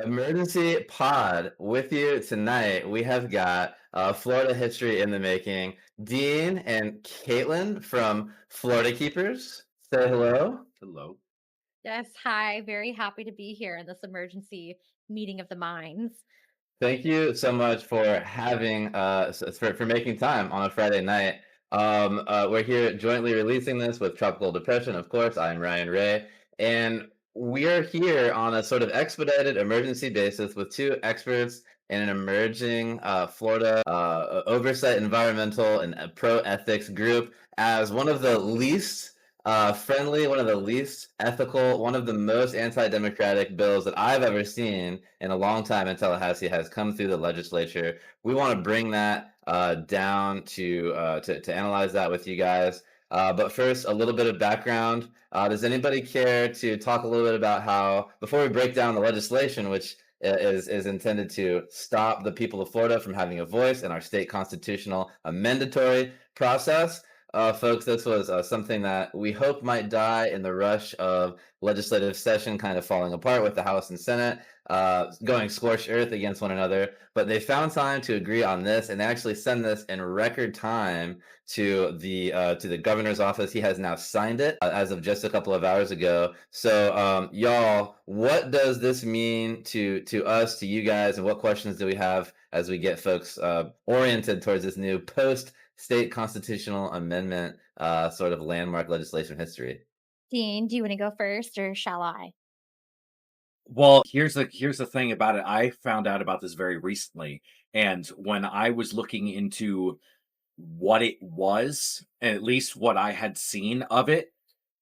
Emergency pod with you tonight. We have got Florida history in the making. Dean and Kaitlyn from Florida Keepers. Say hello. Hello. Yes, hi. Very happy to be here in this emergency meeting of the minds. Thank you so much for having for making time on a Friday night. We're here jointly releasing this with Tropical Depression, of course. I'm Ryan Ray, and we're here on a sort of expedited emergency basis with two experts in an emerging Florida oversight environmental and pro ethics group as one of the least friendly, one of the least ethical, one of the most anti-democratic bills that I've ever seen in a long time in Tallahassee has come through the legislature. We want to bring that down to analyze that with you guys. But first, a little bit of background. Does anybody care to talk a little bit about how, before we break down the legislation, which is intended to stop the people of Florida from having a voice in our state constitutional amendatory process? Folks, this was something that we hope might die in the rush of legislative session kind of falling apart with the House and Senate going scorched earth against one another. But they found time to agree on this, and they actually send this in record time to the governor's office. He has now signed it as of just a couple of hours ago. So, y'all, what does this mean to us, to you guys, and what questions do we have as we get folks oriented towards this new post state constitutional amendment sort of landmark legislation history? Dean, do you want to go first or shall I? Well, here's the thing about it. I found out about this very recently, and when I was looking into what it was, at least what I had seen of it,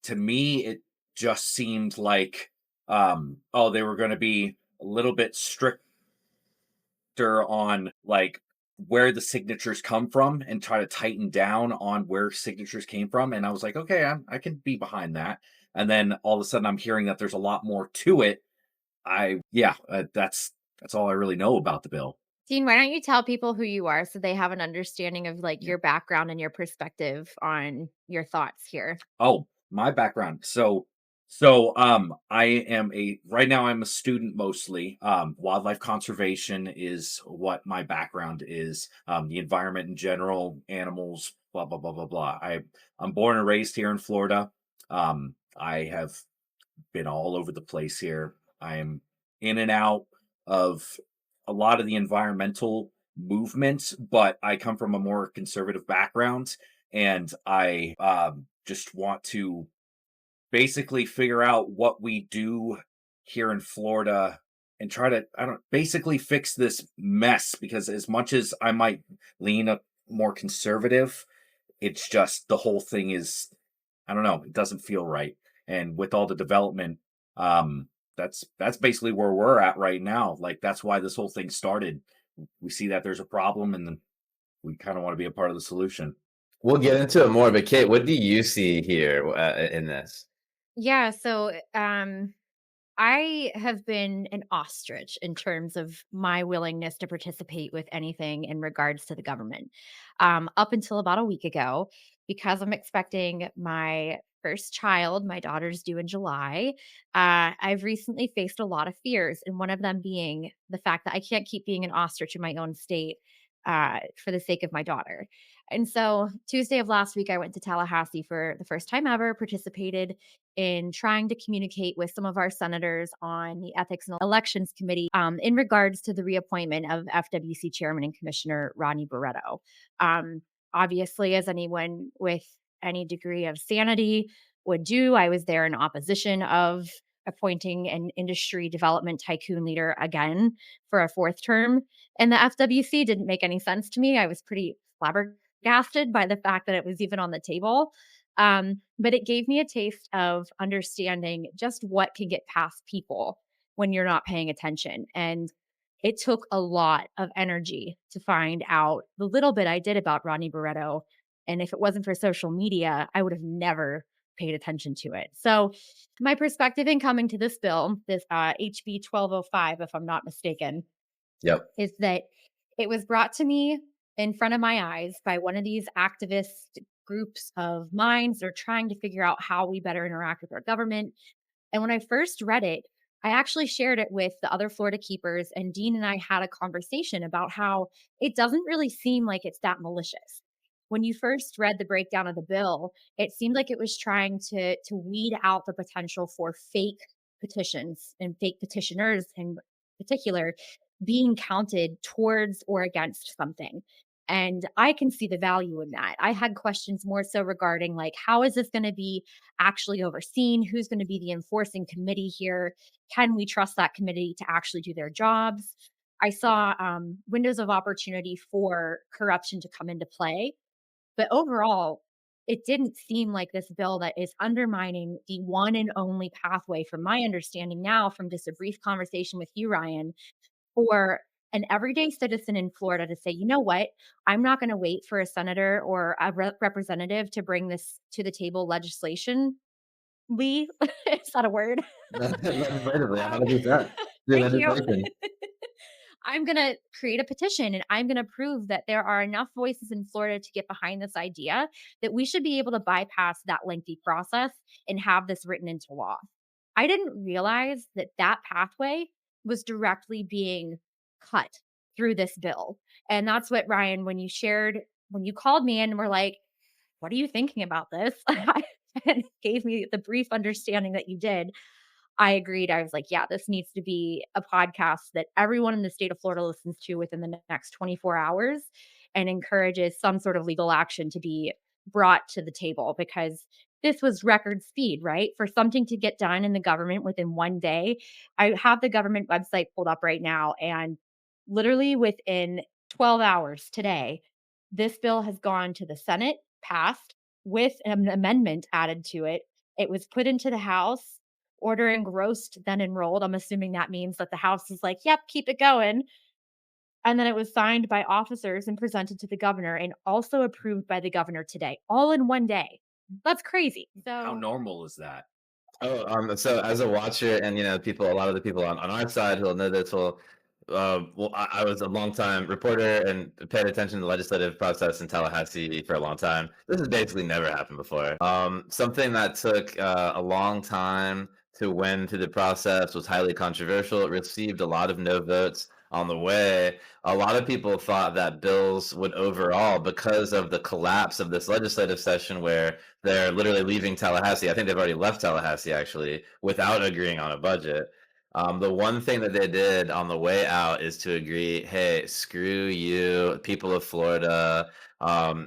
to me it just seemed like oh, they were going to be a little bit stricter on like where the signatures come from and try to tighten down on where signatures came from, and I was like, okay, I can be behind that. And then all of a sudden I'm hearing that there's a lot more to it. That's all I really know about the bill. Dean, why don't you tell people who you are so they have an understanding of like Yeah. your background and your perspective on your thoughts here? Oh, my background. So I am a right now I'm a student mostly. Wildlife conservation is what my background is. The environment in general, animals, blah blah blah blah blah. I'm born and raised here in Florida. I have been all over the place here. I am in and out of a lot of the environmental movements, but I come from a more conservative background, and I just want to basically figure out what we do here in Florida and try to I don't basically fix this mess, because as much as I might lean a more conservative, it's just the whole thing is, I don't know, it doesn't feel right. And with all the development, that's basically where we're at right now. Like that's why this whole thing started. We see that there's a problem, and then we kind of want to be a part of the solution. We'll get into it more, but Kate, what do you see here in this? Yeah, so I have been an ostrich in terms of my willingness to participate with anything in regards to the government. Up until about a week ago, because I'm expecting my first child, my daughter's due in July. I've recently faced a lot of fears, and one of them being the fact that I can't keep being an ostrich in my own state for the sake of my daughter. And so Tuesday of last week, I went to Tallahassee for the first time ever, participated in trying to communicate with some of our senators on the Ethics and Elections Committee in regards to the reappointment of FWC Chairman and Commissioner Rodney Barreto. Um, Obviously, as anyone with any degree of sanity would do, I was there in opposition of appointing an industry development tycoon leader again for a fourth term. And the FWC didn't make any sense to me. I was pretty flabbergasted by the fact that it was even on the table. But it gave me a taste of understanding just what can get past people when you're not paying attention. And it took a lot of energy to find out the little bit I did about Rodney Barreto. And if it wasn't for social media, I would have never paid attention to it. So, my perspective in coming to this bill, this HB 1205, if I'm not mistaken, Yep. is that it was brought to me in front of my eyes by one of these activist groups of minds. They're trying to figure out how we better interact with our government. And when I first read it, I actually shared it with the other Florida keepers, and Dean and I had a conversation about how it doesn't really seem like it's that malicious. When you first read the breakdown of the bill, it seemed like it was trying to weed out the potential for fake petitions and fake petitioners in particular being counted towards or against something. And I can see the value in that. I had questions more so regarding like how is this going to be actually overseen? Who's going to be the enforcing committee here? Can we trust that committee to actually do their jobs? I saw windows of opportunity for corruption to come into play, but overall, it didn't seem like this bill that is undermining the one and only pathway, from my understanding now, from just a brief conversation with you, Ryan, for an everyday citizen in Florida to say, you know what, I'm not going to wait for a senator or a representative to bring this to the table legislation. Is that a word? Legislatively, Um, 100%. Through Thank you. legislation. I'm going to create a petition and I'm going to prove that there are enough voices in Florida to get behind this idea that we should be able to bypass that lengthy process and have this written into law. I didn't realize that that pathway was directly being cut through this bill. And that's what, Ryan, when you called me in and were like, what are you thinking about this? And gave me the brief understanding that you did. I agreed. I was like, yeah, this needs to be a podcast that everyone in the state of Florida listens to within the next 24 hours and encourages some sort of legal action to be brought to the table, because this was record speed, right? For something to get done in the government within one day. I have the government website pulled up right now, and literally within 12 hours today, this bill has gone to the Senate, passed with an amendment added to it. It was put into the House, order engrossed, then enrolled. I'm assuming that means that the House is like, "Yep, keep it going." And then it was signed by officers and presented to the governor and also approved by the governor today, all in one day. That's crazy. How So, normal is that? Oh, so as a watcher, and people, a lot of the people on our side who'll know this will, well, I was a long time reporter and paid attention to the legislative process in Tallahassee for a long time. This has basically never happened before. Something that took a long time to win through the process, was highly controversial. It received a lot of no votes on the way. A lot of people thought that bills would overall, because of the collapse of this legislative session where they're literally leaving Tallahassee. I think they've already left Tallahassee actually without agreeing on a budget. The one thing that they did on the way out is to agree, hey, screw you, people of Florida.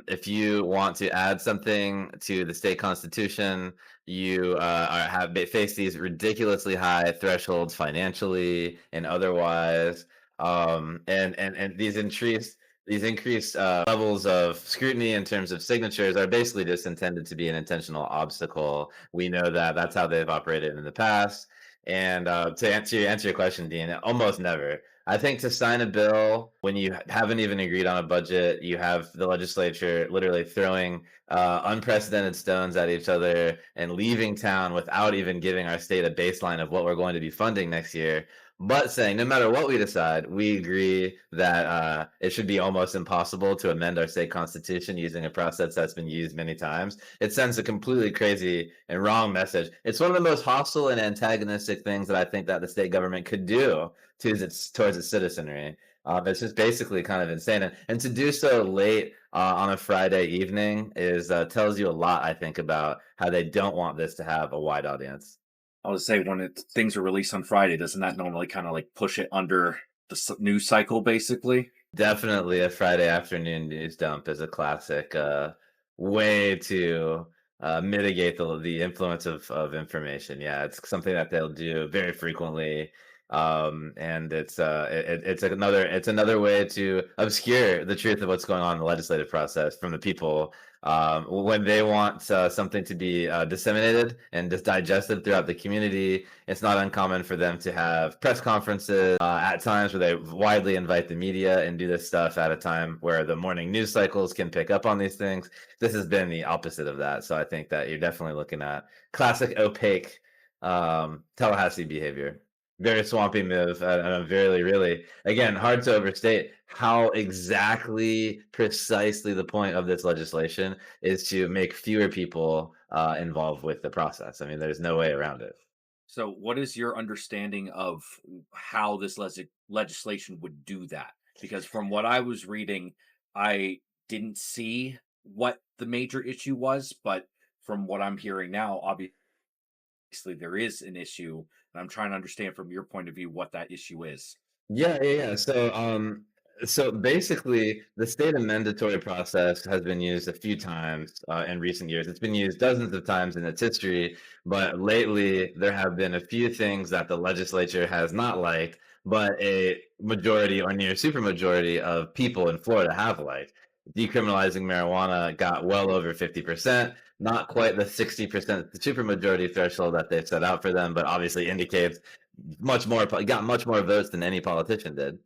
If you want to add something to the state constitution, you have faced these ridiculously high thresholds financially and otherwise. And these increased levels of scrutiny in terms of signatures are basically just intended to be an intentional obstacle. We know that that's how they've operated in the past. And to answer your question, Dean, almost never. I think to sign a bill when you haven't even agreed on a budget, you have the legislature literally throwing unprecedented stones at each other and leaving town without even giving our state a baseline of what we're going to be funding next year, but saying no matter what we decide, we agree that it should be almost impossible to amend our state constitution using a process that's been used many times. It sends a completely crazy and wrong message. It's one of the most hostile and antagonistic things that I think that the state government could do towards its citizenry. It's just basically kind of insane, and to do so late on a Friday evening is tells you a lot, I think, about how they don't want this to have a wide audience. I would say when things are released on Friday, doesn't that normally kind of like push it under the news cycle, basically? Definitely a Friday afternoon news dump is a classic way to mitigate the influence of information. Yeah, it's something that they'll do very frequently. And it's another way to obscure the truth of what's going on in the legislative process from the people when they want something to be disseminated and just digested throughout the community. It's not uncommon for them to have press conferences at times where they widely invite the media and do this stuff at a time where the morning news cycles can pick up on these things. This has been the opposite of that. So I think that you're definitely looking at classic opaque Tallahassee behavior. Very swampy move, and a really, really, again, hard to overstate how exactly precisely the point of this legislation is to make fewer people involved with the process. I mean, there's no way around it. So, what is your understanding of how this legislation would do that? Because from what I was reading, I didn't see what the major issue was, but from what I'm hearing now, obviously there is an issue, and I'm trying to understand from your point of view what that issue is. Yeah. So basically, the state amendatory process has been used a few times in recent years. It's been used dozens of times in its history, but lately there have been a few things that the legislature has not liked, but a majority or near supermajority of people in Florida have liked. Decriminalizing marijuana got well over 50%, not quite the 60% the supermajority threshold that they've set out for them, but obviously indicates much more got much more votes than any politician did.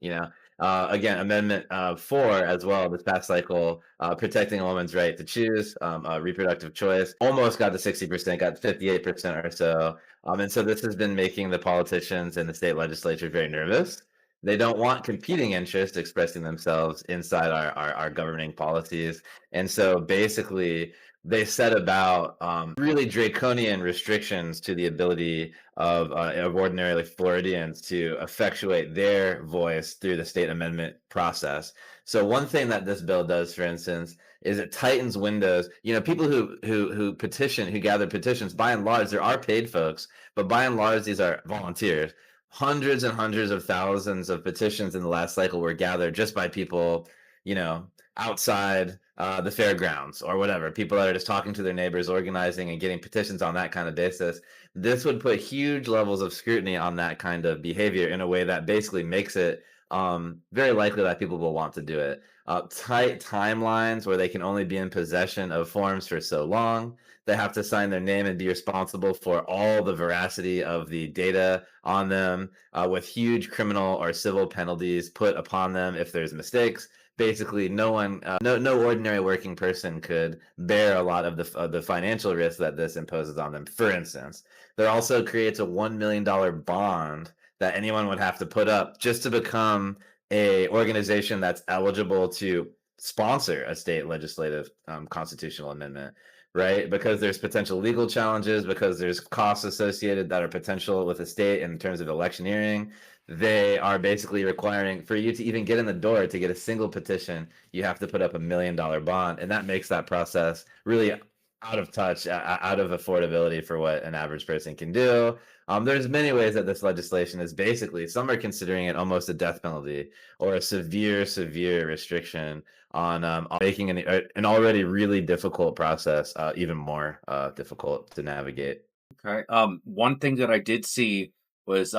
Again, Amendment 4 as well this past cycle, protecting a woman's right to choose reproductive choice, almost got to 60%, got 58% or so. And so this has been making the politicians in the state legislature very nervous. They don't want competing interests expressing themselves inside our governing policies. And so basically, they set about really draconian restrictions to the ability of ordinarily Floridians to effectuate their voice through the state amendment process. So one thing that this bill does, for instance, is it tightens windows. People who petition, who gather petitions, by and large, there are paid folks, but by and large, these are volunteers. Hundreds and hundreds of thousands of petitions in the last cycle were gathered just by people, you know, outside the fairgrounds or whatever. People that are just talking to their neighbors, organizing and getting petitions on that kind of basis. This would put huge levels of scrutiny on that kind of behavior in a way that basically makes it very likely that people will want to do it. Tight timelines where they can only be in possession of forms for so long. They have to sign their name and be responsible for all the veracity of the data on them, with huge criminal or civil penalties put upon them if there's mistakes. Basically, no ordinary working person could bear a lot of the financial risk that this imposes on them. For instance, there also creates a $1 million bond that anyone would have to put up just to become a organization that's eligible to sponsor a state legislative constitutional amendment, right? Because there's potential legal challenges, because there's costs associated that are potential with the state in terms of electioneering. They are basically requiring for you to even get in the door to get a single petition, you have to put up $1 million bond, and that makes that process really out of touch, out of affordability for what an average person can do. There's many ways that this legislation is basically, some are considering it almost a death penalty or a severe restriction on making an already really difficult process even more difficult to navigate. Okay. One thing that I did see was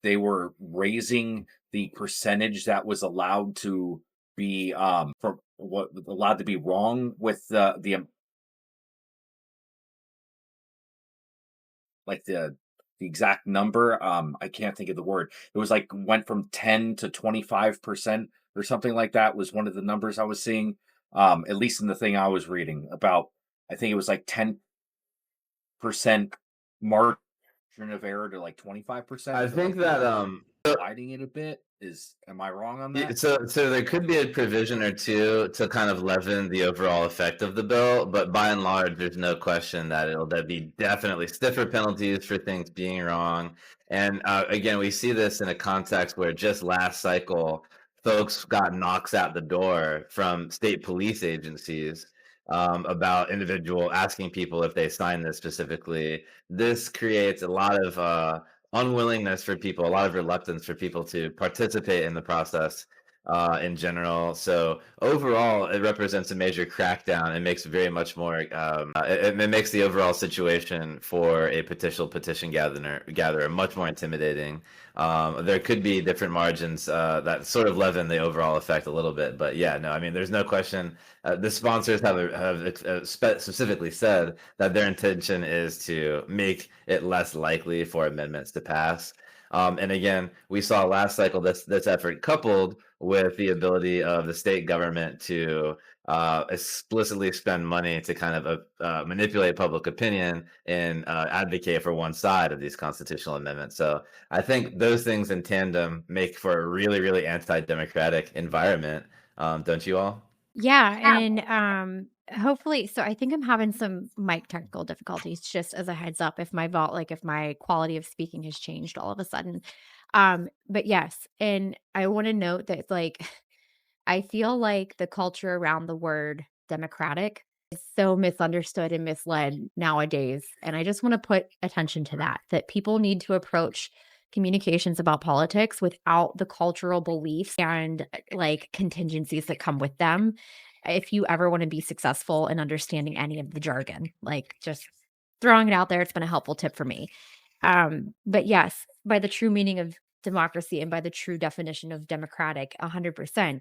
they were raising the percentage that was allowed to be for what was allowed to be wrong with like the exact number. I can't think of the word. It was like went from 10 to 25% or something like that was one of the numbers I was seeing. At least in the thing I was reading about, I think it was like 10% margin of error to like 25%. I So I think think that they're widening it a bit. Am I wrong on Yeah, that? so there could be a provision or two to kind of leaven the overall effect of the bill, but by and large, there's no question that there'll be definitely stiffer penalties for things being wrong. And again, we see this in a context where just last cycle, folks got knocks at the door from state police agencies about individual asking people if they signed this specifically. This creates a lot of unwillingness for people, a lot of reluctance for people to participate in the process in general. So overall, it represents a major crackdown. It makes very much more. It makes the overall situation for a petition gatherer much more intimidating. There could be different margins that sort of leaven the overall effect a little bit, but yeah, no, I mean, there's no question. The sponsors have specifically said that their intention is to make it less likely for amendments to pass. And again, we saw last cycle this effort coupled with the ability of the state government to explicitly spend money to kind of manipulate public opinion and advocate for one side of these constitutional amendments. So I think those things in tandem make for a really anti-democratic environment. Don't you all? Yeah, and Hopefully, so I think I'm having some mic technical difficulties, just as a heads up if my if my quality of speaking has changed all of a sudden. But yes, and I want to note that I feel like the culture around the word democratic is so misunderstood and misled nowadays. And I just want to put attention to that, that people need to approach communications about politics without the cultural beliefs and contingencies that come with them. If you ever want to be successful in understanding any of the jargon, just throwing it out there, it's been a helpful tip for me. But yes, by the true meaning of democracy and by the true definition of democratic, 100%.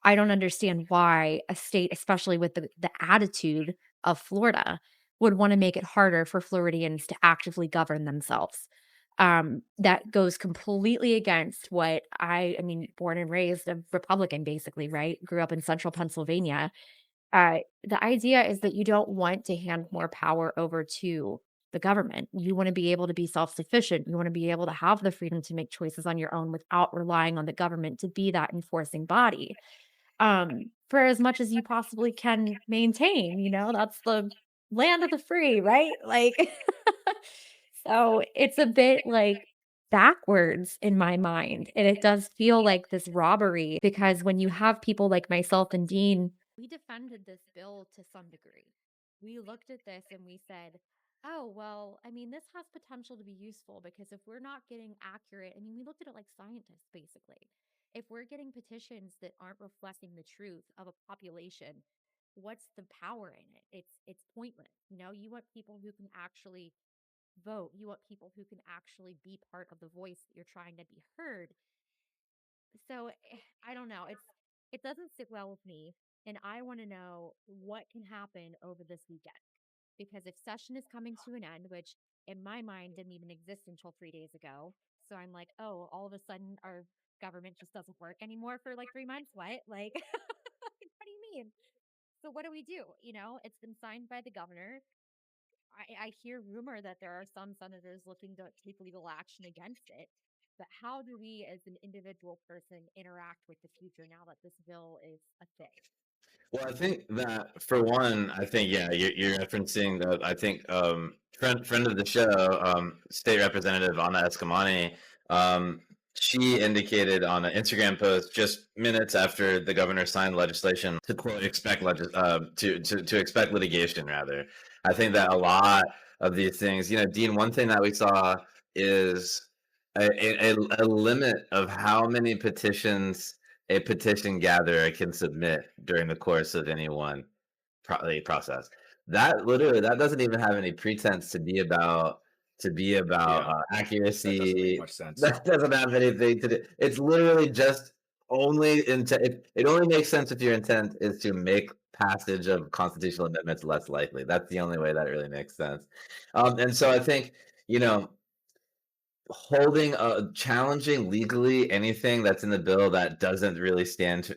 I don't understand why a state, especially with the attitude of Florida, would want to make it harder for Floridians to actively govern themselves. That goes completely against what I mean, born and raised a Republican, basically, right? Grew up in central Pennsylvania. The idea is that you don't want to hand more power over to the government. You want to be able to be self sufficient. You want to be able to have the freedom to make choices on your own without relying on the government to be that enforcing body for as much as you possibly can maintain. That's the land of the free, right? So it's a bit backwards in my mind. And it does feel like this robbery because when you have people like myself and Dean, we defended this bill to some degree. We looked at this and we said, oh, well, I mean, this has potential to be useful because if we're not getting accurate, I mean, we looked at it like scientists, basically. If we're getting petitions that aren't reflecting the truth of a population, what's the power in it? It's pointless. You want people who can actually vote. You want people who can actually be part of the voice that you're trying to be heard. So I don't know. It doesn't sit well with me, and I want to know what can happen over this weekend because if session is coming to an end, which in my mind didn't even exist until 3 days ago, so I'm like, oh, all of a sudden our government just doesn't work anymore for like 3 months. What? What do you mean? So what do we do? It's been signed by the governor. I hear rumor that there are some senators looking to take legal action against it. But how do we, as an individual person, interact with the future now that this bill is a thing? Well, I think that for one, I think yeah, you're referencing the I think friend of the show, State Representative Anna Eskamani. Um, she indicated on an Instagram post just minutes after the governor signed legislation to quote expect to expect litigation rather. I think that a lot of these things, Dean, one thing that we saw is a limit of how many petitions a petition gatherer can submit during the course of any one process. That doesn't even have any pretense to be about Yeah, that doesn't make accuracy. much sense. That doesn't have anything to do. It's literally just only intent. It only makes sense if your intent is to make passage of constitutional amendments less likely. That's the only way that it really makes sense. And so I think you know holding challenging legally anything that's in the bill that doesn't really stand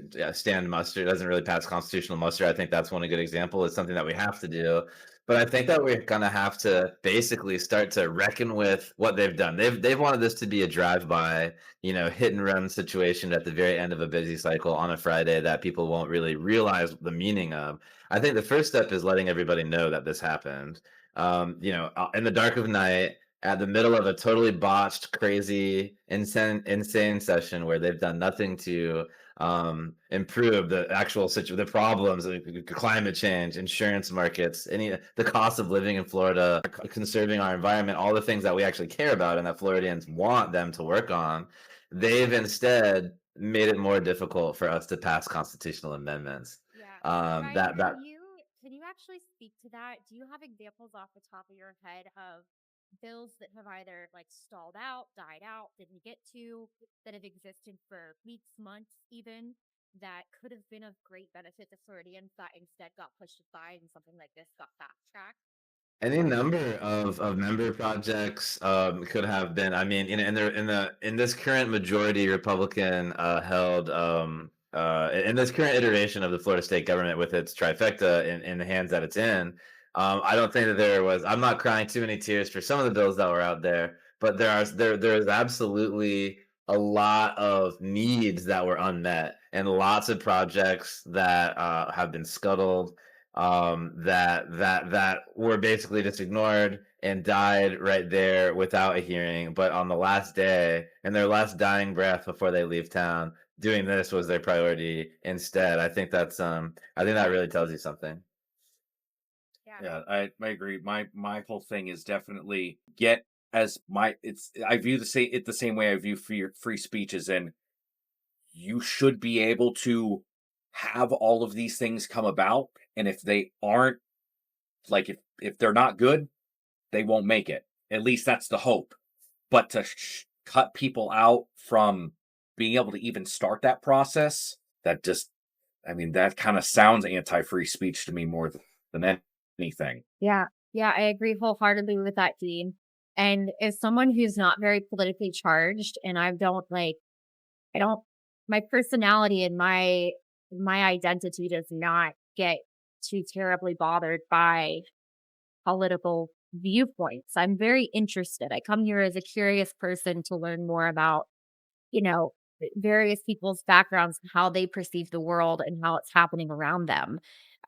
muster, doesn't really pass constitutional muster. I think that's one a good example. Is something that we have to do. But I think that we're gonna have to basically start to reckon with what they've done. They've wanted this to be a drive-by, hit and run situation at the very end of a busy cycle on a Friday that people won't really realize the meaning of. I think the first step is letting everybody know that this happened. In the dark of night, at the middle of a totally botched, crazy, insane session where they've done nothing to improve the actual the problems, climate change, insurance markets, the cost of living in Florida, conserving our environment, all the things that we actually care about and that Floridians want them to work on. They've instead made it more difficult for us to pass constitutional amendments. Yeah. Ryan, That that can you actually speak to that? Do you have examples off the top of your head of bills that have either stalled out, died out, didn't get to, that have existed for weeks, months, even that could have been of great benefit to Floridians that instead got pushed aside and something like this got fast tracked? Any number of member projects could have been. I mean, in this current majority Republican held in this current iteration of the Florida state government with its trifecta in the hands that it's in, I don't think that there was. I'm not crying too many tears for some of the bills that were out there, but there is absolutely a lot of needs that were unmet and lots of projects that have been scuttled that were basically just ignored and died right there without a hearing. But on the last day, in their last dying breath before they leave town, doing this was their priority instead. I think that really tells you something. Yeah. Yeah, I agree. My whole thing is definitely get as my it's I view the same way I view free speech as in you should be able to have all of these things come about, and if they aren't like if they're not good, they won't make it. At least that's the hope. But to cut people out from being able to even start that process, that just I mean that kind of sounds anti-free speech to me more than anything. Yeah. Yeah, I agree wholeheartedly with that, Dean. And as someone who's not very politically charged, and I don't my personality and my identity does not get too terribly bothered by political viewpoints. I'm very interested. I come here as a curious person to learn more about, you know, various people's backgrounds, and how they perceive the world and how it's happening around them.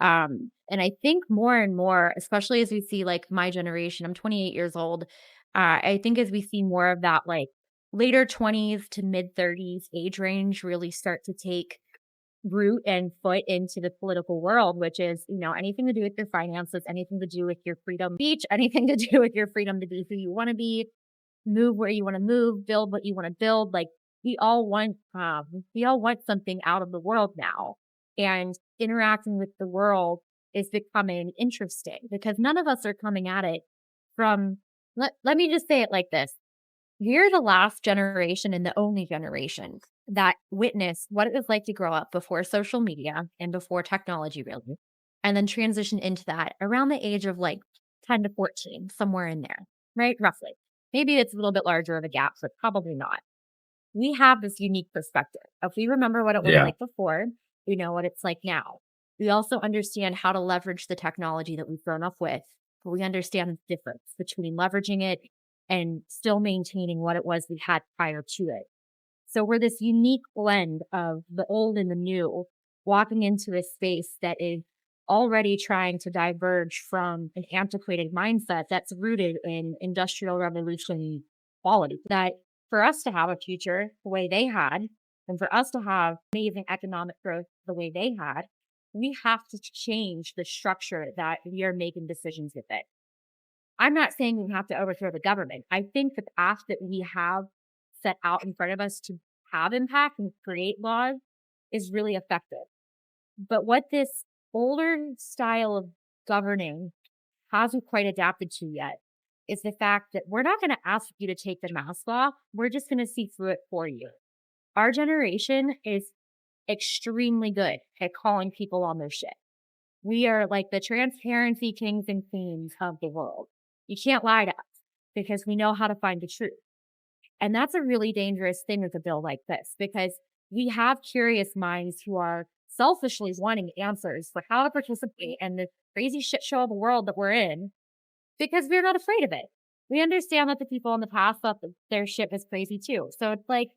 And I think more and more, especially as we see like my generation, I'm 28 years old. I think as we see more of that, like later 20s to mid 30s age range really start to take root and foot into the political world, which is, anything to do with your finances, anything to do with your freedom of speech, anything to do with your freedom to be who you want to be, move where you want to move, build what you want to build. Like we all want something out of the world now. And interacting with the world is becoming interesting because none of us are coming at it from let me just say it like this. We're the last generation and the only generation that witnessed what it was like to grow up before social media and before technology, really, and then transition into that around the age of like 10 to 14, somewhere in there, right? Roughly. Maybe it's a little bit larger of a gap, but probably not. We have this unique perspective. If we remember what it was Yeah. like before, we know what it's like now. We also understand how to leverage the technology that we've grown up with, but we understand the difference between leveraging it and still maintaining what it was we had prior to it. So we're this unique blend of the old and the new, walking into a space that is already trying to diverge from an antiquated mindset that's rooted in industrial revolution quality. That for us to have a future the way they had, and for us to have amazing economic growth the way they had, we have to change the structure that we are making decisions with it. I'm not saying we have to overthrow the government. I think the path that we have set out in front of us to have impact and create laws is really effective. But what this older style of governing hasn't quite adapted to yet is the fact that we're not going to ask you to take the mask off. We're just going to see through it for you. Our generation is extremely good at calling people on their shit. We are like the transparency kings and queens of the world. You can't lie to us because we know how to find the truth. And that's a really dangerous thing with a bill like this because we have curious minds who are selfishly wanting answers for how to participate in the crazy shit show of a world that we're in because we're not afraid of it. We understand that the people in the past thought that their shit was crazy too. So it's like,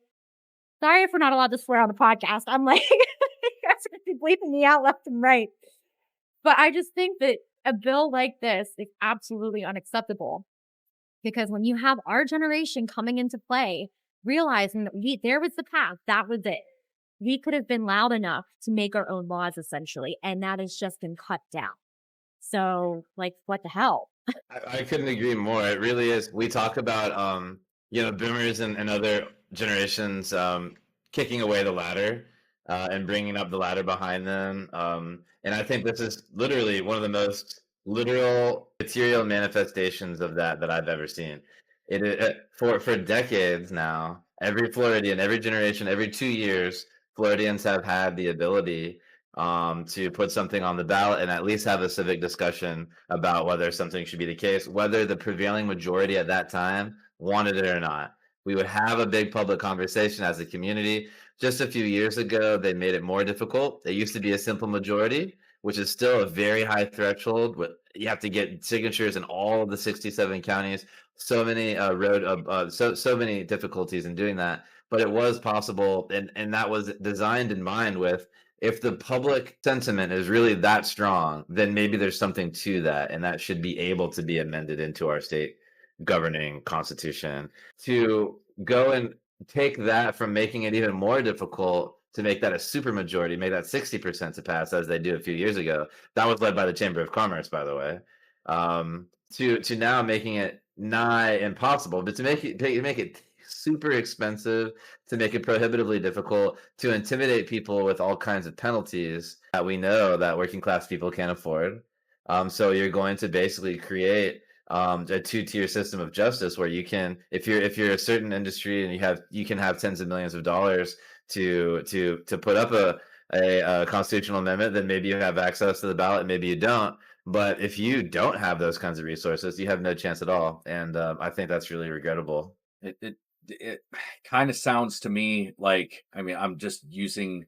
sorry if we're not allowed to swear on the podcast. I'm like, you guys are going to be bleeping me out left and right. But I just think that a bill like this is absolutely unacceptable because when you have our generation coming into play, realizing that there was the path, that was it. We could have been loud enough to make our own laws essentially, and that has just been cut down. So, like, what the hell? I couldn't agree more. It really is. We talk about boomers and other generations kicking away the ladder and bringing up the ladder behind them. And I think this is literally one of the most literal material manifestations of that I've ever seen. For decades now, every Floridian, every generation, every 2 years, Floridians have had the ability to put something on the ballot and at least have a civic discussion about whether something should be the case, whether the prevailing majority at that time wanted it or not. We would have a big public conversation as a community. Just a few years ago, they made it more difficult. It used to be a simple majority, which is still a very high threshold. You have to get signatures in all of the 67 counties. So many so many difficulties in doing that. But it was possible, and that was designed in mind with if the public sentiment is really that strong, then maybe there's something to that, and that should be able to be amended into our state governing constitution. To go and take that from making it even more difficult to make that a supermajority, make that 60% to pass as they do a few years ago. That was led by the Chamber of Commerce, by the way. To now making it nigh impossible, but to make it super expensive, to make it prohibitively difficult, to intimidate people with all kinds of penalties that we know that working class people can't afford. So you're going to basically create a two-tier system of justice where you can, if you're a certain industry and you can have tens of millions of dollars to put up a constitutional amendment, then maybe you have access to the ballot, maybe you don't. But if you don't have those kinds of resources, you have no chance at all, and I think that's really regrettable. It kind of sounds to me like, I mean, I'm just using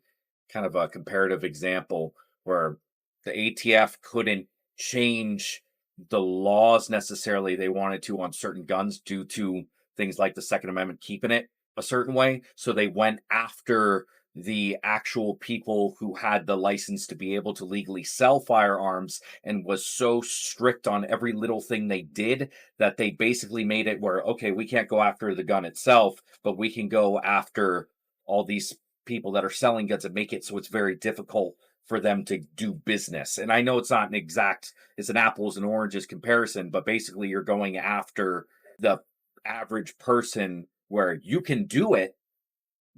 kind of a comparative example where the ATF couldn't change the laws necessarily they wanted to on certain guns due to things like the Second Amendment keeping it a certain way. So they went after the actual people who had the license to be able to legally sell firearms and was so strict on every little thing they did that they basically made it where, okay, we can't go after the gun itself, but we can go after all these people that are selling guns and make it so it's very difficult for them to do business. And I know it's not an exact, it's an apples and oranges comparison, but basically you're going after the average person where you can do it,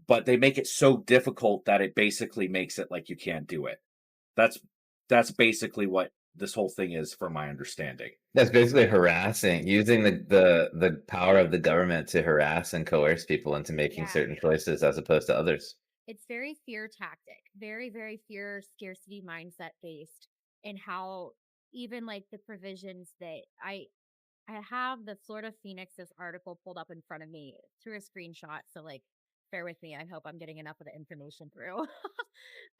but they make it so difficult that it basically makes it like you can't do it. That's that's basically what this whole thing is, from my understanding. That's basically harassing, using the power of the government to harass and coerce people into making Yeah. certain choices as opposed to others. It's very fear tactic, very, very fear scarcity mindset based, and how even like the provisions that I have the Florida Phoenix's article pulled up in front of me through a screenshot. So like bear with me. I hope I'm getting enough of the information through.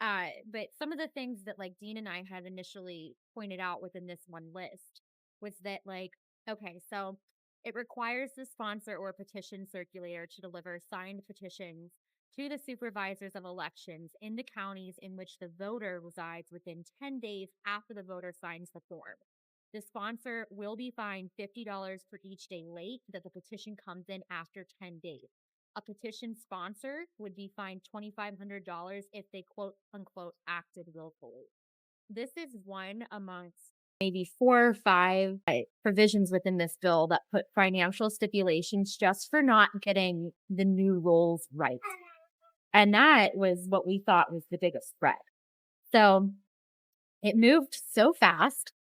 But some of the things that like Dean and I had initially pointed out within this one list was that like, okay, so it requires the sponsor or petition circulator to deliver signed petitions to the supervisors of elections in the counties in which the voter resides within 10 days after the voter signs the form. The sponsor will be fined $50 for each day late that the petition comes in after 10 days. A petition sponsor would be fined $2,500 if they quote unquote acted willfully. This is one amongst maybe 4 or 5 provisions within this bill that put financial stipulations just for not getting the new rules right. And that was what we thought was the biggest threat. So it moved so fast.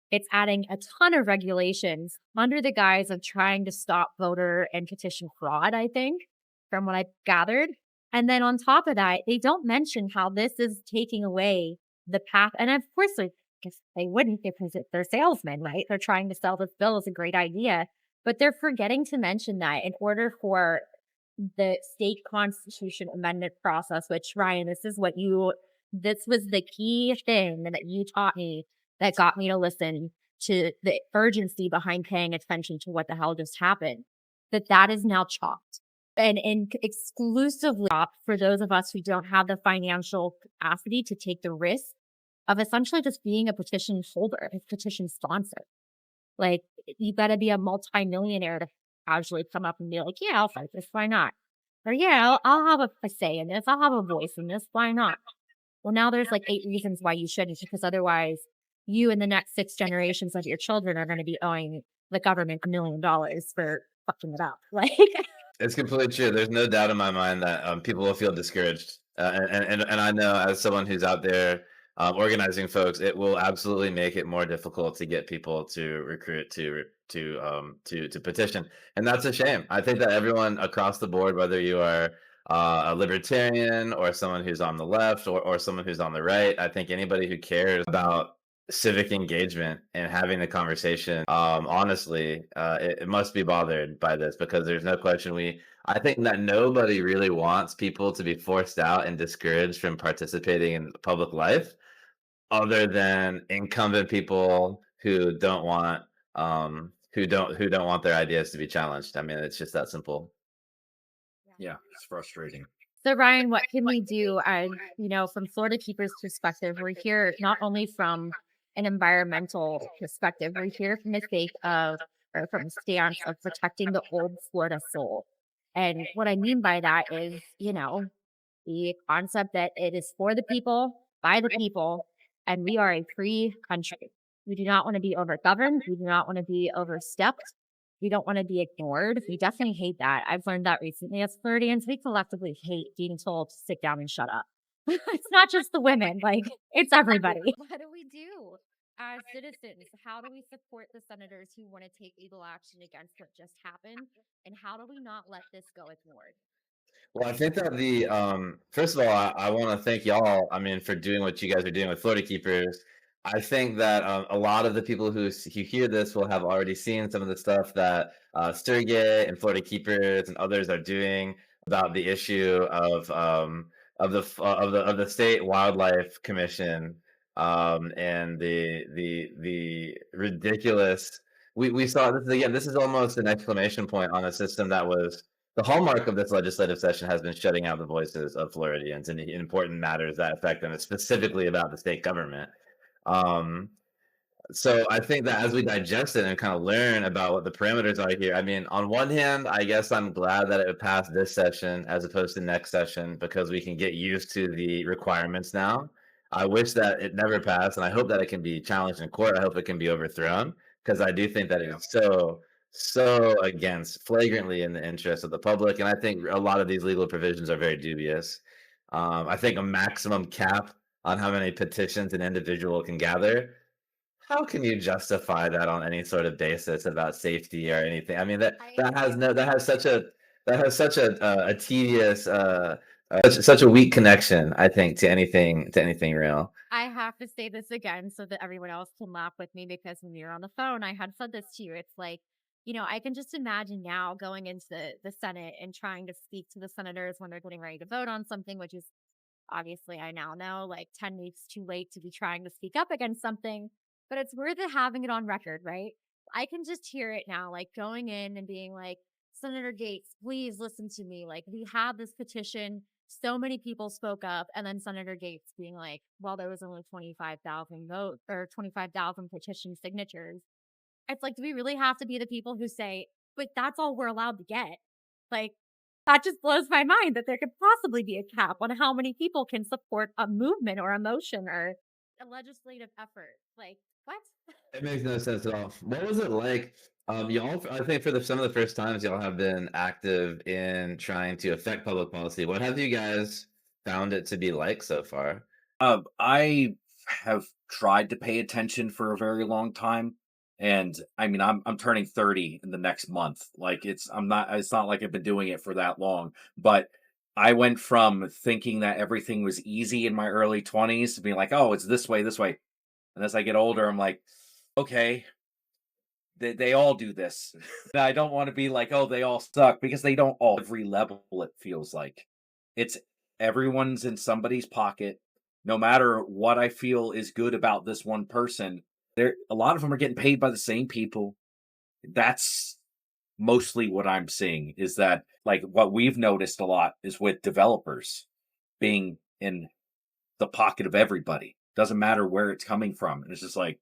It's adding a ton of regulations under the guise of trying to stop voter and petition fraud, I think, from what I gathered. And then on top of that, they don't mention how this is taking away the path. And of course, I guess they wouldn't because they're salesmen, right? They're trying to sell this bill as a great idea, but they're forgetting to mention that in order for the state constitution amendment process, which Ryan, this was the key thing that you taught me that got me to listen to the urgency behind paying attention to what the hell just happened, that is now chopped and exclusively chopped for those of us who don't have the financial capacity to take the risk of essentially just being a petition holder, a petition sponsor. Like, you got to be a multimillionaire to casually come up and be like, yeah, I'll fight this. Why not? Or yeah, I'll have a say in this. I'll have a voice in this. Why not? Well, now there's like 8 reasons why you shouldn't, because otherwise you and the next 6 generations of your children are going to be owing the government $1 million for fucking it up. Like, It's completely true. There's no doubt in my mind that people will feel discouraged, and I know as someone who's out there organizing folks, it will absolutely make it more difficult to get people to recruit to petition, and that's a shame. I think that everyone across the board, whether you are a libertarian or someone who's on the left or someone who's on the right, I think anybody who cares about civic engagement and having the conversation, honestly, it must be bothered by this, because there's no question I think that nobody really wants people to be forced out and discouraged from participating in public life, other than incumbent people who don't want who don't want their ideas to be challenged. I mean, it's just that simple. yeah. Yeah, it's frustrating. So Ryan, what can we do? From Florida Keepers perspective, we're here not only from an environmental perspective, we're here from the sake of or from a stance of protecting the old Florida soul. And what I mean by that is, the concept that it is for the people, by the people, and we are a free country. We do not want to be overgoverned. We do not want to be overstepped. We don't want to be ignored. We definitely hate that. I've learned that recently as Floridians. We collectively hate being told to sit down and shut up. It's not just the women, like, it's everybody. What do we do as citizens? How do we support the senators who want to take legal action against what just happened? And how do we not let this go ignored? Well, I think that first of all, I want to thank y'all. I mean, for doing what you guys are doing with Florida Keepers. I think that a lot of the people who hear this will have already seen some of the stuff that Sturgate and Florida Keepers and others are doing about the issue of the state wildlife commission, and the ridiculous. We saw this again. This is almost an exclamation point on a system that was the hallmark of this legislative session has been shutting out the voices of Floridians in important matters that affect them, specifically about the state government. Um, so I think that as we digest it and kind of learn about what the parameters are here, I mean, on one hand, I guess I'm glad that it passed this session as opposed to next session because we can get used to the requirements now. I wish that it never passed, and I hope that it can be challenged in court. I hope it can be overthrown because I do think that it is so against flagrantly in the interest of the public, and I think a lot of these legal provisions are very dubious. I think a maximum cap on how many petitions an individual can gather, how can you justify that on any sort of basis about safety or anything? I mean, I that has such a tedious, such a weak connection, I think, to anything real. I have to say this again so that everyone else can laugh with me because when we were on the phone, I had said this to you. It's like, I can just imagine now going into the Senate and trying to speak to the senators when they're getting ready to vote on something, which is obviously I now know like 10 weeks too late to be trying to speak up against something, but it's worth it having it on record, right? I can just hear it now, like going in and being like, Senator Gates, please listen to me. Like, we have this petition. So many people spoke up. And then Senator Gates being like, well, there was only 25,000 votes or 25,000 petition signatures. It's like, do we really have to be the people who say, but that's all we're allowed to get? Like, that just blows my mind that there could possibly be a cap on how many people can support a movement or a motion or a legislative effort. Like, what? It makes no sense at all. What was it like? Y'all, I think for some of the first times y'all have been active in trying to affect public policy. What have you guys found it to be like so far? I have tried to pay attention for a very long time, and I mean, I'm turning 30 in the next month. Like, it's not like I've been doing it for that long, but I went from thinking that everything was easy in my early 20s to being like, oh, it's this way. And as I get older, I'm like, okay, they all do this. I don't want to be like, oh, they all suck because they don't all. Every level, it feels like it's everyone's in somebody's pocket. No matter what I feel is good about this one person, there a lot of them are getting paid by the same people. That's mostly what I'm seeing is that like what we've noticed a lot is with developers being in the pocket of everybody. Doesn't matter where it's coming from. And it's just like,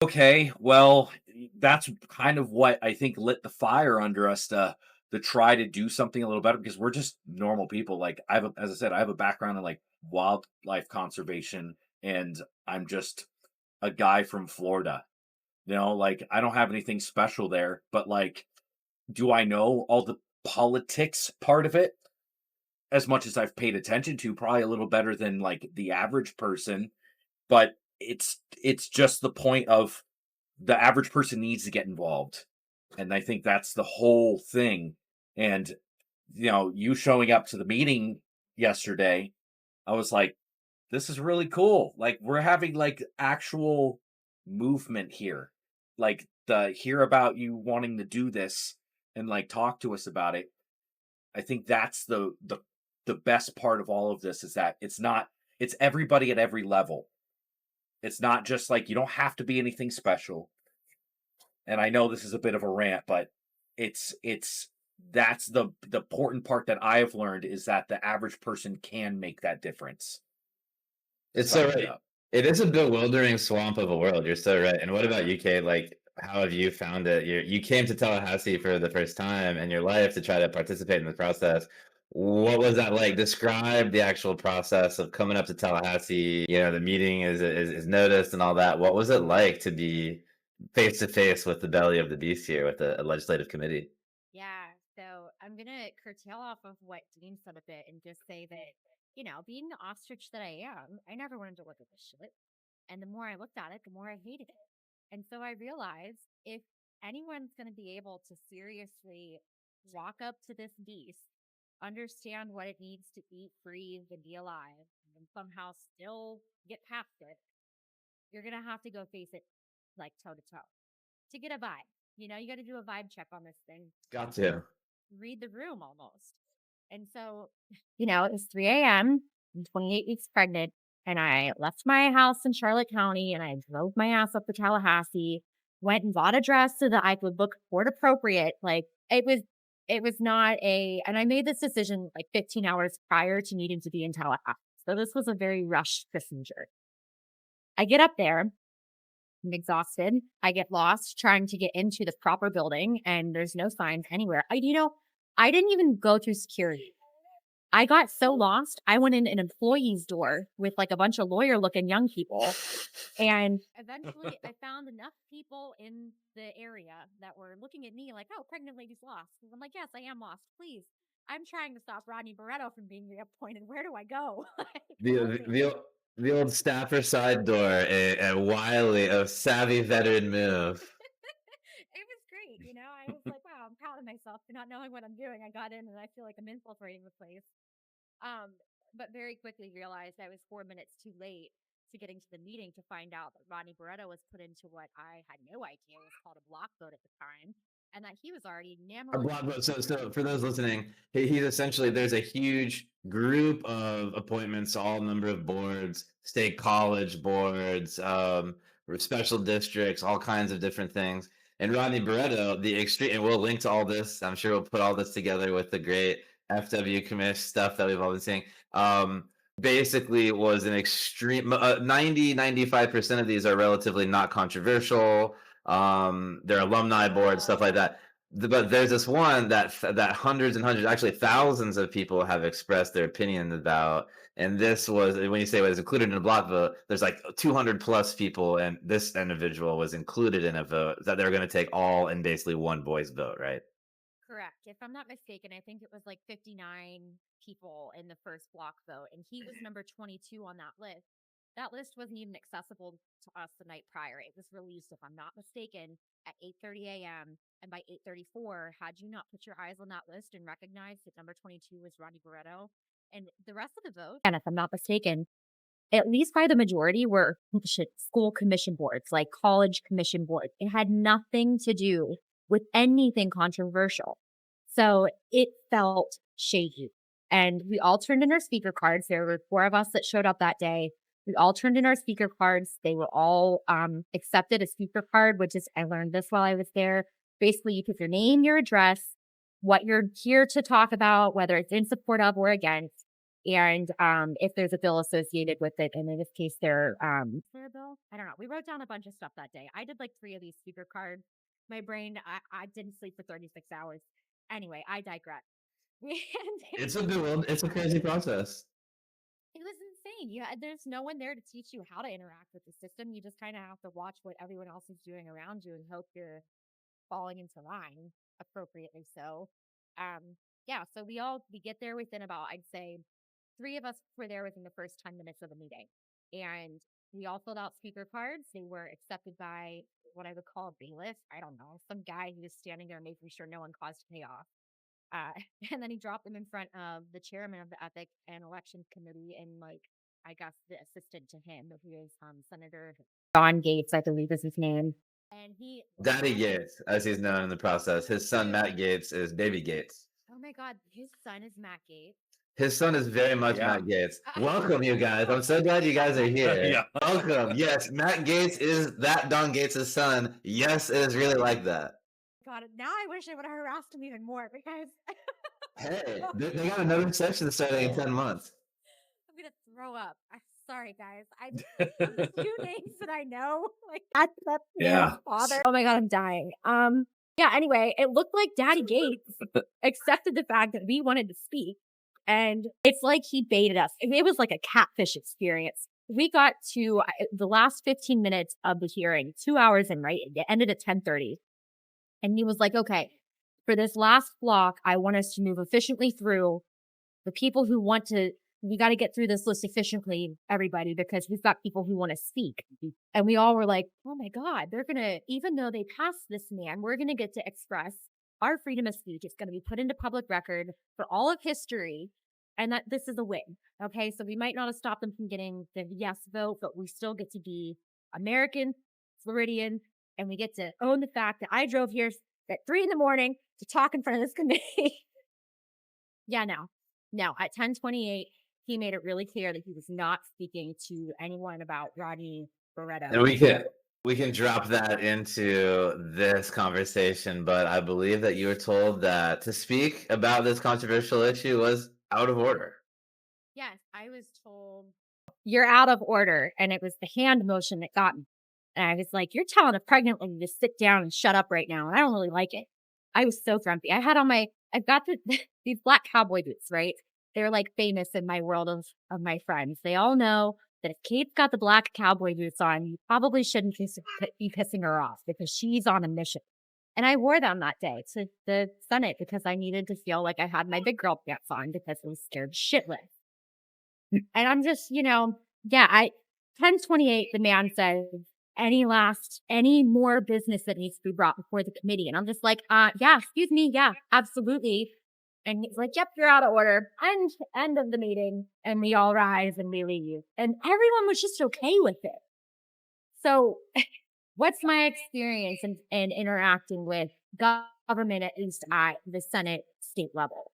okay, well, that's kind of what I think lit the fire under us to try to do something a little better because we're just normal people. Like as I said, I have a background in like wildlife conservation, and I'm just a guy from Florida. Like I don't have anything special there, but like, do I know all the politics part of it? As much as I've paid attention to, probably a little better than like the average person, but it's just the point of the average person needs to get involved. And I think that's the whole thing. And you showing up to the meeting yesterday, I was like, this is really cool. Like we're having like actual movement here. Like the hear about you wanting to do this and like talk to us about it. I think that's the best part of all of this is that it's everybody at every level. It's not just like you don't have to be anything special. And I know this is a bit of a rant, but it's that's the important part that I've learned is that the average person can make that difference. To It's so sum it right. up. It is a bewildering swamp of a world. You're so right. And what about UK? Like, how have you found it? You came to Tallahassee for the first time in your life to try to participate in the process. What was that like? Describe the actual process of coming up to Tallahassee. You know, the meeting is noticed and all that. What was it like to be face to face with the belly of the beast here with the legislative committee? Yeah. So I'm going to curtail off of what Dean said a bit and just say that, being the ostrich that I am, I never wanted to look at this shit. And the more I looked at it, the more I hated it. And so I realized if anyone's going to be able to seriously walk up to this beast, understand what it needs to eat, breathe, and be alive, and somehow still get past it, you're going to have to go face it like toe to toe to get a vibe. You got to do a vibe check on this thing, Got to. read the room almost. And so, it was 3 a.m. I'm 28 weeks pregnant, and I left my house in Charlotte County and I drove my ass up to Tallahassee, went and bought a dress so that I could look port appropriate. Like it was not and I made this decision like 15 hours prior to needing to be in Tallahassee. So this was a very rushed procedure. I get up there, I'm exhausted. I get lost trying to get into the proper building, and there's no signs anywhere. I didn't even go through security. I got so lost, I went in an employee's door with like a bunch of lawyer-looking young people, and eventually I found enough people in the area that were looking at me like, "Oh, pregnant lady's lost." And I'm like, "Yes, I am lost. Please, I'm trying to stop Rodney Barretto from being reappointed. Where do I go?" Like, help The me. the o the old staffer side door, a wily, a savvy veteran move. It was great. I was like, wow, I'm proud of myself for not knowing what I'm doing. I got in and I feel like I'm infiltrating the place. Um, but very quickly realized I was 4 minutes too late to getting to the meeting to find out that Rodney Barretto was put into what I had no idea was called a block vote at the time, and that he was already A enamored. block vote. So for those listening, he's essentially there's a huge group of appointments, all number of boards, state college boards, special districts, all kinds of different things. And Rodney Barretto, the extreme, and we'll link to all this. I'm sure we'll put all this together with the great FW commish stuff that we've all been seeing. Basically was an extreme 95% of these are relatively not controversial. They're alumni boards, stuff like that, but there's this one that hundreds and hundreds, actually thousands of people have expressed their opinion about, and this was when you say it was included in a block vote. There's like 200 plus people, and this individual was included in a vote that they're going to take all in basically one voice vote, right? Correct. If I'm not mistaken, I think it was like 59 people in the first block vote, and he was number 22 on that list. That list wasn't even accessible to us the night prior. It was released, if I'm not mistaken, at 8:30 a.m. And by 8:34, had you not put your eyes on that list and recognized that number 22 was Ronnie Barretto, and the rest of the vote, and if I'm not mistaken, at least by the majority were school commission boards, like college commission boards. It had nothing to do with anything controversial. So it felt shady. And we all turned in our speaker cards. There were 4 of us that showed up that day. We all turned in our speaker cards. They were all accepted a speaker card, which is, I learned this while I was there. Basically, you put your name, your address, what you're here to talk about, whether it's in support of or against, and if there's a bill associated with it. And in this case, is there a bill? I don't know. We wrote down a bunch of stuff that day. I did like 3 of these speaker cards. My brain, I didn't sleep for 36 hours. Anyway, I digress. It's a crazy process. It was insane. There's no one there to teach you how to interact with the system. You just kind of have to watch what everyone else is doing around you and hope you're falling into line appropriately. So, yeah. So we get there within about, I'd say, 3 of us were there within the first 10 minutes of the meeting, and we all filled out speaker cards. They were accepted by what I would call a bailiff. I don't know, some guy who was standing there making sure no one caused chaos. Uh, and then he dropped them in front of the chairman of the Ethic and Election Committee, and like I guess the assistant to him, who is Senator Don Gates, I believe is his name. And he Daddy Gates, as he's known in the process. His son Matt Gates is Baby Gates. Oh my God, his son is Matt Gates. His son is very much Yeah. Matt Gates. Welcome, you guys. I'm so glad you guys are here. Yeah. Welcome. Yes, Matt Gates is that Don Gates' son. Yes, it is really like that. God, about it. Now I wish I would have harassed him even more because Hey, I'm they got another session starting in 10 months. gonna throw up. I'm sorry, guys. The few names that I know, like that's Yeah. man's father. Oh my god, I'm dying. Yeah. Anyway, it looked like Daddy Gates accepted the fact that we wanted to speak, and it's like he baited us. It was like a catfish experience. We got to the last 15 minutes of the hearing, 2 hours in, right? It ended at 10:30. And he was like, okay, for this last block, I want us to move efficiently through the people who want to, we got to get through this list efficiently, everybody, because we've got people who want to speak. And we all were like, oh my God, they're going to, even though they passed this man, we're going to get to express our freedom of speech. It's going to be put into public record for all of history. And that this is a win. Okay. So we might not have stopped them from getting the yes vote, but we still get to be American, Floridian, and we get to own the fact that I drove here at 3 a.m. to talk in front of this committee. Yeah, no. At 10:28, he made it really clear that he was not speaking to anyone about Rodney Barreto. And we can drop that into this conversation, but I believe that you were told that to speak about this controversial issue was out of order. Yes, I was told you're out of order, and it was the hand motion that got me. And I was like, you're telling a pregnant lady to sit down and shut up right now, and I don't really like it. I was so grumpy. I've got these black cowboy boots, right? They're like famous in my world of my friends. They all know that if Kate's got the black cowboy boots on, you probably shouldn't be pissing her off because she's on a mission. And I wore them that day to the Senate because I needed to feel like I had my big girl pants on because I was scared shitless. And I'm just, yeah, 10:28, the man says, any more business that needs to be brought before the committee. And I'm just like, yeah, excuse me. Yeah, absolutely. And he's like, yep, you're out of order. End of the meeting. And we all rise and we leave. And everyone was just okay with it. So what's my experience in interacting with government, at least at the Senate state level?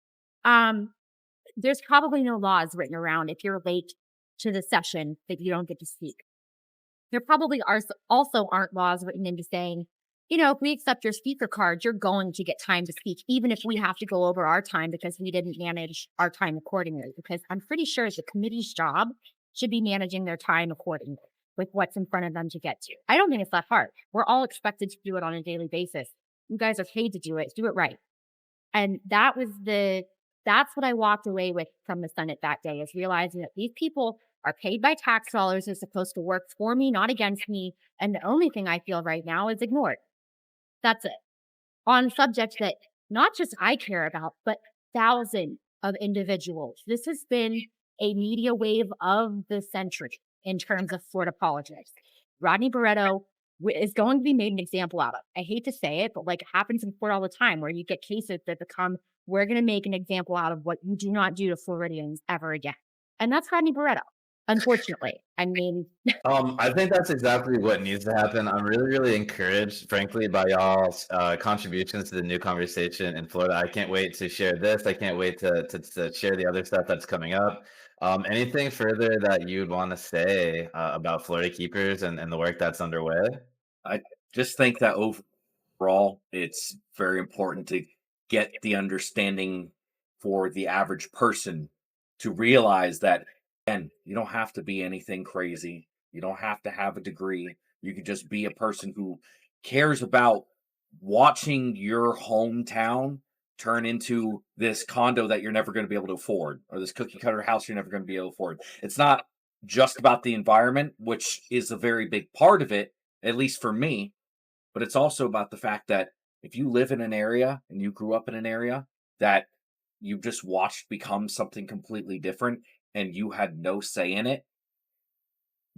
There's probably no laws written around if you're late to the session that you don't get to speak. There probably also aren't laws written into saying, if we accept your speaker card, you're going to get time to speak, even if we have to go over our time because we didn't manage our time accordingly. Because I'm pretty sure the committee's job should be managing their time accordingly with what's in front of them to get to. I don't think it's that hard. We're all expected to do it on a daily basis. You guys are paid to do it right. And that's what I walked away with from the Senate that day, is realizing that these people are paid by tax dollars. They're supposed to work for me, not against me. And the only thing I feel right now is ignored. That's it. On subjects that not just I care about, but thousands of individuals. This has been a media wave of the century in terms of Florida politics. Rodney Barreto is going to be made an example out of. I hate to say it, but like it happens in Florida all the time where you get cases that become, we're going to make an example out of what you do not do to Floridians ever again. And that's Rodney Barreto. Unfortunately, I mean, I think that's exactly what needs to happen. I'm really, really encouraged, frankly, by y'all's contributions to the new conversation in Florida. I can't wait to share this. I can't wait to share the other stuff that's coming up. Anything further that you'd want to say about Florida Keepers and the work that's underway? I just think that overall, it's very important to get the understanding for the average person to realize that, and you don't have to be anything crazy. You don't have to have a degree. You could just be a person who cares about watching your hometown turn into this condo that you're never going to be able to afford, or this cookie cutter house you're never going to be able to afford. It's not just about the environment, which is a very big part of it, at least for me, but it's also about the fact that if you live in an area and you grew up in an area that you just watched become something completely different and you had no say in it,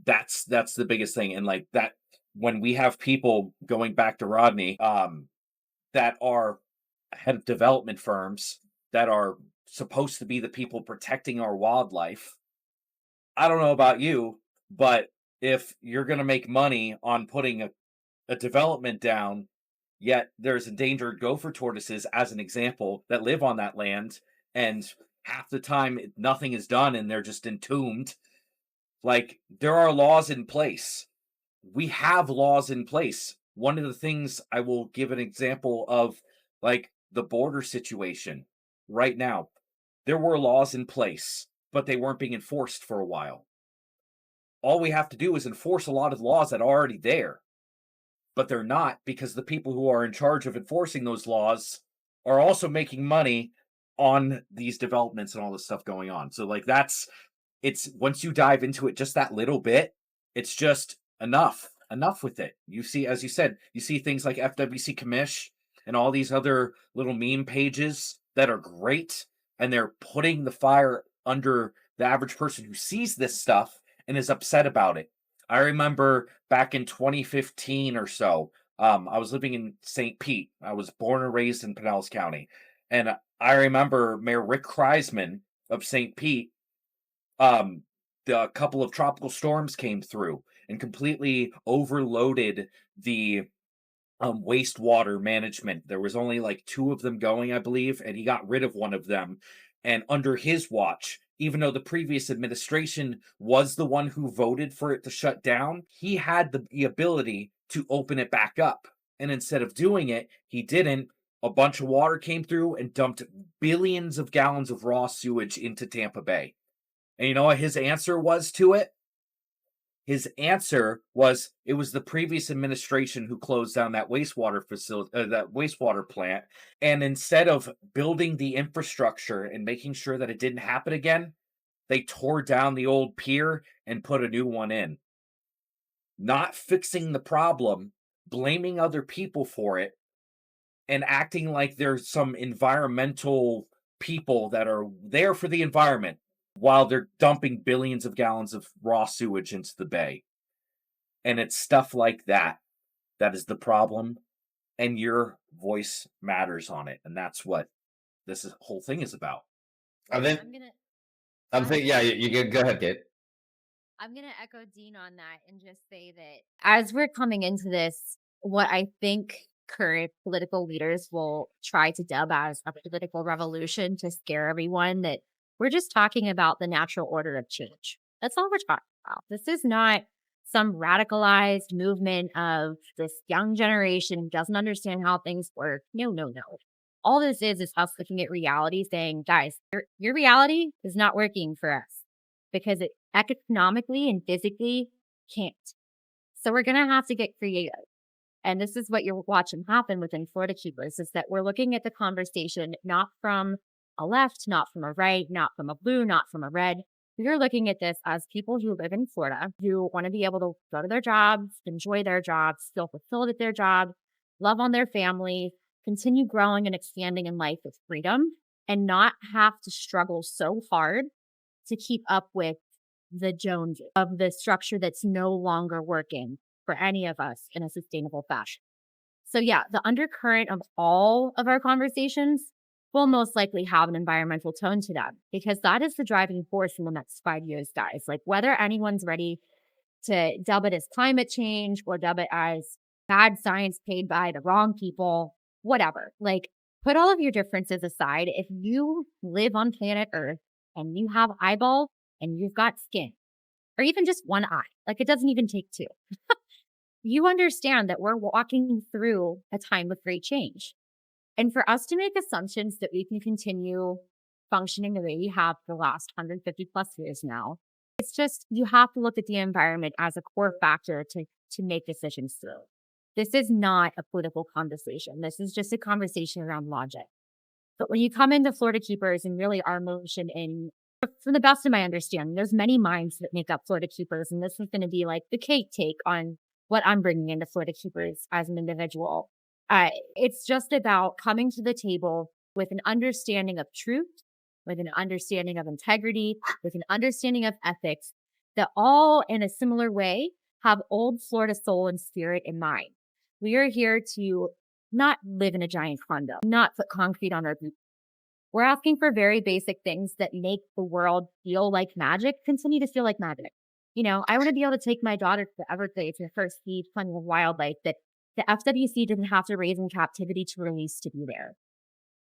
that's the biggest thing. And like that, when we have people, going back to Rodney, that are head of development firms that are supposed to be the people protecting our wildlife, I don't know about you, but if you're going to make money on putting a development down, yet there's endangered gopher tortoises, as an example, that live on that land, and half the time nothing is done and they're just entombed. Like, there are laws in place. We have laws in place. one of the things I will give an example of, like the border situation right now. There were laws in place, but they weren't being enforced for a while. All we have to do is enforce a lot of laws that are already there, but they're not because the people who are in charge of enforcing those laws are also making money on these developments and all this stuff going on. So like it's once you dive into it just that little bit, it's just enough with it. You see, as you said, you see things like FWC Commish and all these other little meme pages that are great, and they're putting the fire under the average person who sees this stuff and is upset about it. I remember back in 2015 or so, I was living in St. Pete. I was born and raised in Pinellas County. And I remember Mayor Rick Kreisman of St. Pete, um, the couple of tropical storms came through and completely overloaded the wastewater management. There was only like two of them going, I believe, and he got rid of one of them. And under his watch, even though the previous administration was the one who voted for it to shut down, he had the ability to open it back up. And instead of doing it, he didn't. A bunch of water came through and dumped billions of gallons of raw sewage into Tampa Bay. And you know what his answer was to it? His answer was it was the previous administration who closed down that wastewater facility, that wastewater plant. And instead of building the infrastructure and making sure that it didn't happen again, they tore down the old pier and put a new one in. Not fixing the problem, blaming other people for it, and acting like there's some environmental people that are there for the environment while they're dumping billions of gallons of raw sewage into the bay. And it's stuff like that that is the problem, and your voice matters on it. And that's what whole thing is about. I think I'm gonna I'm I'm thinking, yeah, you go ahead, Kate. I'm gonna echo Dean on that and just say that as we're coming into this, what I think current political leaders will try to dub as a political revolution to scare everyone that we're just talking about the natural order of change. That's all we're talking about. This is not some radicalized movement of this young generation who doesn't understand how things work. No, no, no. All this is us looking at reality saying, guys, your reality is not working for us because it economically and physically can't. So we're going to have to get creative. And this is what you're watching happen within Florida Keepers is that we're looking at the conversation not from a left, not from a right, not from a blue, not from a red. We're looking at this as people who live in Florida who want to be able to go to their jobs, enjoy their jobs, feel fulfilled at their job, love on their family, continue growing and expanding in life with freedom, and not have to struggle so hard to keep up with the Joneses of the structure that's no longer working for any of us in a sustainable fashion. So yeah, the undercurrent of all of our conversations will most likely have an environmental tone to them because that is the driving force in the next 5 years, guys. Like whether anyone's ready to dub it as climate change or dub it as bad science paid by the wrong people, whatever. Like put all of your differences aside. If you live on planet Earth and you have eyeballs and you've got skin, or even just one eye, like it doesn't even take two. You understand that we're walking through a time of great change. And for us to make assumptions that we can continue functioning the way we have for the last 150 plus years now, it's just you have to look at the environment as a core factor to make decisions through. This is not a political conversation. This is just a conversation around logic. But when you come into Florida Keepers and really our motion in, from the best of my understanding, there's many minds that make up Florida Keepers, and this is going to be like the Kate take on what I'm bringing into Florida Keepers as an individual. It's just about coming to the table with an understanding of truth, with an understanding of integrity, with an understanding of ethics that all in a similar way have old Florida soul and spirit in mind. We are here to not live in a giant condo, not put concrete on our boots. We're asking for very basic things that make the world feel like magic, continue to feel like magic. You know, I want to be able to take my daughter to the Everglades and first see plenty of wildlife that the FWC didn't have to raise in captivity to release to be there.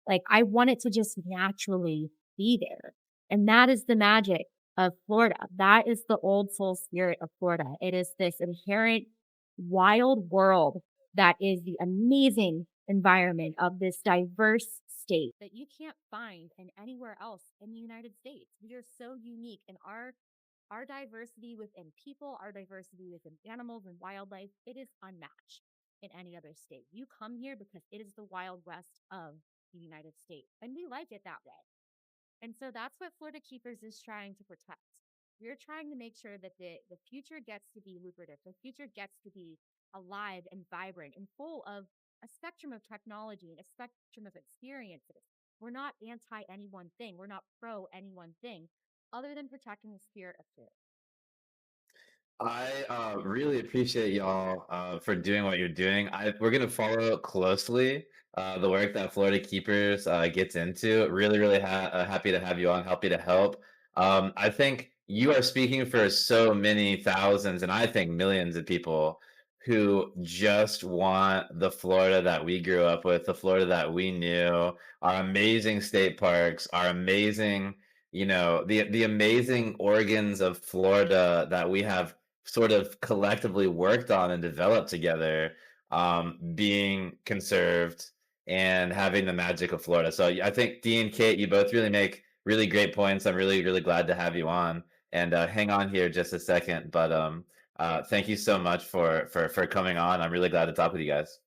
Like, I want it to just naturally be there. And that is the magic of Florida. That is the old soul spirit of Florida. It is this inherent wild world that is the amazing environment of this diverse state that you can't find in anywhere else in the United States. We are so unique in our diversity within people, our diversity within animals and wildlife, it is unmatched in any other state. You come here because it is the Wild West of the United States, and we like it that way. And so that's what Florida Keepers is trying to protect. We're trying to make sure that the future gets to be lucrative, the future gets to be alive and vibrant and full of a spectrum of technology and a spectrum of experiences. We're not anti any one thing, we're not pro any one thing, other than protecting the spirit of tourism. I really appreciate y'all for doing what you're doing. We're gonna follow closely the work that Florida Keepers gets into. Really, really happy to have you on, happy to help. I think you are speaking for so many thousands, and I think millions of people who just want the Florida that we grew up with, the Florida that we knew, our amazing state parks, our amazing, the amazing organs of Florida that we have sort of collectively worked on and developed together, being conserved and having the magic of Florida. So I think Dee and Kate, you both really make really great points. I'm really, really glad to have you on. And hang on here just a second. But thank you so much for coming on. I'm really glad to talk with you guys.